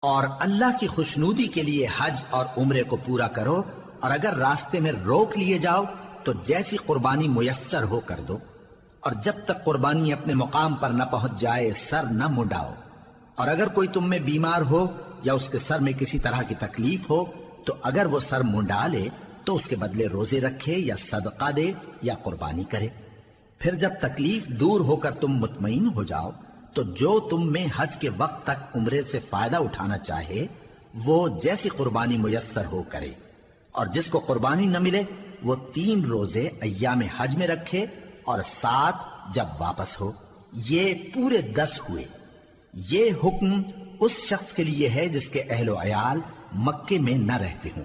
اور اللہ کی خوشنودی کے لیے حج اور عمرے کو پورا کرو، اور اگر راستے میں روک لیے جاؤ تو جیسی قربانی میسر ہو کر دو، اور جب تک قربانی اپنے مقام پر نہ پہنچ جائے سر نہ منڈاؤ۔ اور اگر کوئی تم میں بیمار ہو یا اس کے سر میں کسی طرح کی تکلیف ہو تو اگر وہ سر منڈا لے تو اس کے بدلے روزے رکھے یا صدقہ دے یا قربانی کرے۔ پھر جب تکلیف دور ہو کر تم مطمئن ہو جاؤ تو جو تم میں حج کے وقت تک عمرے سے فائدہ اٹھانا چاہے وہ جیسی قربانی میسر ہو کرے، اور جس کو قربانی نہ ملے وہ 3 روزے ایام حج میں رکھے اور 7 جب واپس ہو، یہ پورے 10 ہوئے۔ یہ حکم اس شخص کے لیے ہے جس کے اہل و عیال مکے میں نہ رہتے ہوں۔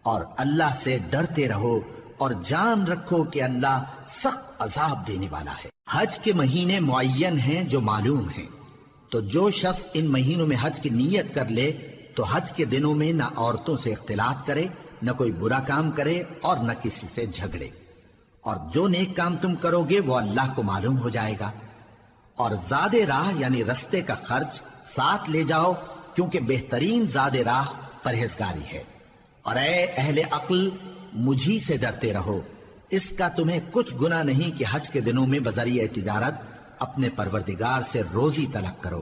اور اللہ سے ڈرتے رہو اور جان رکھو کہ اللہ سخت عذاب دینے والا ہے۔ حج کے مہینے معین ہیں جو معلوم ہیں، تو جو شخص ان مہینوں میں حج کی نیت کر لے تو حج کے دنوں میں نہ عورتوں سے اختلاط کرے، نہ کوئی برا کام کرے اور نہ کسی سے جھگڑے، اور جو نیک کام تم کرو گے وہ اللہ کو معلوم ہو جائے گا۔ اور زاد راہ یعنی رستے کا خرچ ساتھ لے جاؤ، کیونکہ بہترین زاد راہ پرہیزگاری ہے۔ اور اے اہل عقل، مجھی سے ڈرتے رہو، اس کا تمہیں کچھ گناہ نہیں کہ حج کے دنوں میں بذریعہ تجارت اپنے پروردگار سے روزی طلب کرو۔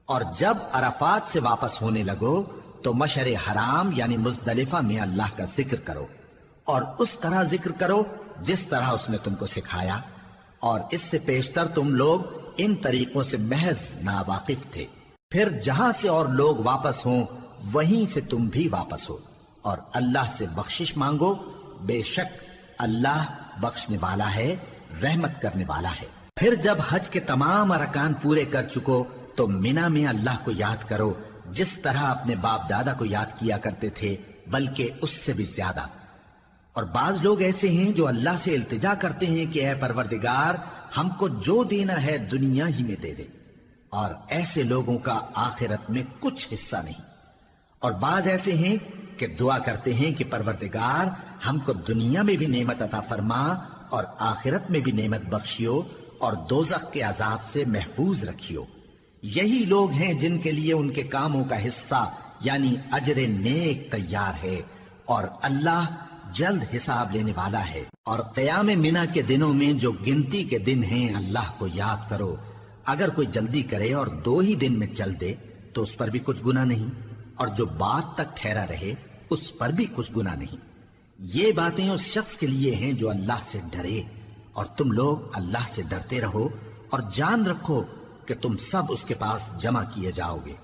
اور جب عرفات سے واپس ہونے لگو تو مشعر حرام یعنی مزدلفہ میں اللہ کا ذکر کرو، اور اس طرح ذکر کرو جس طرح اس نے تم کو سکھایا، اور اس سے پیشتر تم لوگ ان طریقوں سے محض ناواقف تھے۔ پھر جہاں سے اور لوگ واپس ہوں وہیں سے تم بھی واپس ہو، اور اللہ سے بخشش مانگو، بے شک اللہ بخشنے والا ہے، رحمت کرنے والا ہے۔ پھر جب حج کے تمام ارکان پورے کر چکو تو مینا میں اللہ کو یاد کرو جس طرح اپنے باپ دادا کو یاد کیا کرتے تھے، بلکہ اس سے بھی زیادہ۔ اور بعض لوگ ایسے ہیں جو اللہ سے التجا کرتے ہیں کہ اے پروردگار ہم کو جو دینا ہے دنیا ہی میں دے دے، اور ایسے لوگوں کا آخرت میں کچھ حصہ نہیں۔ اور بعض ایسے ہیں کہ دعا کرتے ہیں کہ پروردگار ہم کو دنیا میں بھی نعمت عطا فرما اور آخرت میں بھی نعمت بخشیو اور دوزخ کے عذاب سے محفوظ رکھیو۔ یہی لوگ ہیں جن کے لیے ان کے کاموں کا حصہ یعنی اجر نیک تیار ہے، اور اللہ جلد حساب لینے والا ہے۔ اور قیام منا کے دنوں میں جو گنتی کے دن ہیں اللہ کو یاد کرو، اگر کوئی جلدی کرے اور 2 ہی دن میں چل دے تو اس پر بھی کچھ گناہ نہیں، اور جو بات تک ٹھہرا رہے اس پر بھی کچھ گناہ نہیں۔ یہ باتیں اس شخص کے لیے ہیں جو اللہ سے ڈرے، اور تم لوگ اللہ سے ڈرتے رہو اور جان رکھو کہ تم سب اس کے پاس جمع کیے جاؤ گے۔